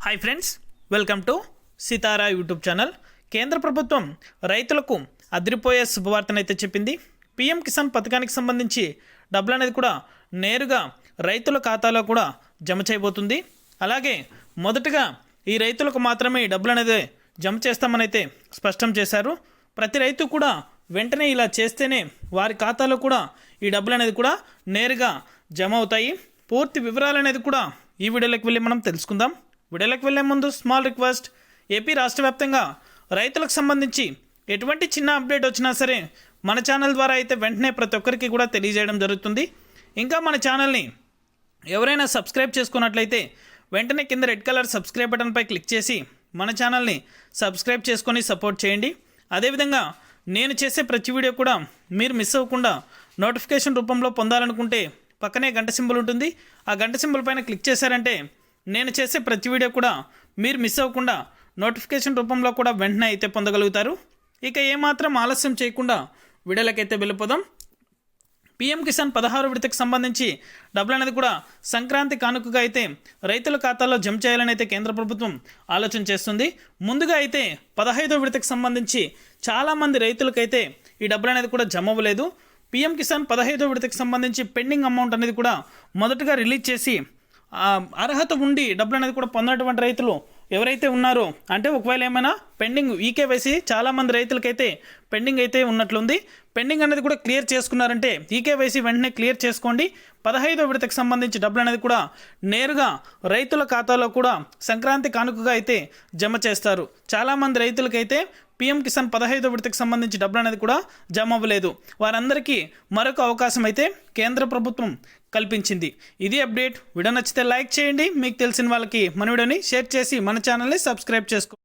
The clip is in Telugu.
Hi friends, welcome to Sitara YouTube channel. కేంద్ర ప్రభుత్వం రైతులకు అదిరిపోయే శుభవార్తనైతే చెప్పింది. పీఎం కిసాన్ పథకానికి సంబంధించి డబ్బులు అనేది కూడా నేరుగా రైతుల ఖాతాలో కూడా జమ చేయబోతుంది. అలాగే మొదటగా ఈ రైతులకు మాత్రమే ఈ డబ్బులు అనేది జమ చేస్తామని అయితే స్పష్టం చేశారు. ప్రతి రైతు కూడా వెంటనే ఇలా చేస్తేనే వారి ఖాతాలో కూడా ఈ డబ్బులు అనేది కూడా నేరుగా జమ అవుతాయి. పూర్తి వివరాలు అనేది కూడా ఈ వీడియోలోకి వెళ్ళి మనం తెలుసుకుందాం. వీడియోలోకి వెళ్ళే ముందు స్మాల్ రిక్వెస్ట్, ఏపీ రాష్ట్ర వ్యాప్తంగా రైతులకు సంబంధించి ఎటువంటి చిన్న అప్డేట్ వచ్చినా సరే మన ఛానల్ ద్వారా అయితే వెంటనే ప్రతి ఒక్కరికి కూడా తెలియజేయడం జరుగుతుంది. ఇంకా మన ఛానల్ని ఎవరైనా సబ్స్క్రైబ్ చేసుకున్నట్లయితే వెంటనే కింద రెడ్ కలర్ సబ్స్క్రైబ్ బటన్పై క్లిక్ చేసి మన ఛానల్ని సబ్స్క్రైబ్ చేసుకొని సపోర్ట్ చేయండి. అదేవిధంగా నేను చేసే ప్రతి వీడియో కూడా మీరు మిస్ అవ్వకుండా నోటిఫికేషన్ రూపంలో పొందాలనుకుంటే పక్కనే గంట సింబల్ ఉంటుంది. ఆ గంట సింబల్ పైన క్లిక్ చేశారంటే నేను చేసే ప్రతి వీడియో కూడా మీరు మిస్ అవ్వకుండా నోటిఫికేషన్ రూపంలో కూడా వెంటనే అయితే పొందగలుగుతారు. ఇక ఏమాత్రం ఆలస్యం చేయకుండా వీడియోలకైతే వెళ్ళిపోదాం. పీఎం కిసాన్ 16వ విడతకు సంబంధించి డబ్బులు అనేది కూడా సంక్రాంతి కానుకగా అయితే రైతుల ఖాతాల్లో జమ చేయాలని అయితే కేంద్ర ప్రభుత్వం ఆలోచన చేస్తుంది. ముందుగా అయితే 15వ విడతకు సంబంధించి చాలామంది రైతులకైతే ఈ డబ్బులు అనేది కూడా జమ అవ్వలేదు. పీఎం కిసాన్ 15వ విడతకు సంబంధించి పెండింగ్ అమౌంట్ అనేది కూడా మొదటగా రిలీజ్ చేసి అర్హత ఉండి డబ్బులు అనేది కూడా పొందినటువంటి రైతులు ఎవరైతే ఉన్నారో, అంటే ఒకవేళ ఏమైనా పెండింగ్ ఈకేవైసీ చాలామంది రైతులకైతే పెండింగ్ అయితే ఉన్నట్లుంది. పెండింగ్ అనేది కూడా క్లియర్ చేసుకున్నారంటే ఈకేవైసీ వెంటనే క్లియర్ చేసుకోండి. 15వ విడతకు సంబంధించి డబ్బులు అనేది కూడా నేరుగా రైతుల ఖాతాలో కూడా సంక్రాంతి కానుకగా అయితే జమ చేస్తారు. చాలామంది రైతులకైతే పీఎం కిసాన్ 15వ విడతకు సంబంధించి డబ్బులు అనేది కూడా జమ అవ్వలేదు. వారందరికీ మరొక అవకాశం అయితే కేంద్ర ప్రభుత్వం కల్పించింది. ఇది అప్డేట్. వీడియో నచ్చితే లైక్ చేయండి. మీకు తెలిసిన వాళ్ళకి మన వీడియోని షేర్ చేసి మన ఛానల్ని సబ్స్క్రైబ్ చేసుకోండి.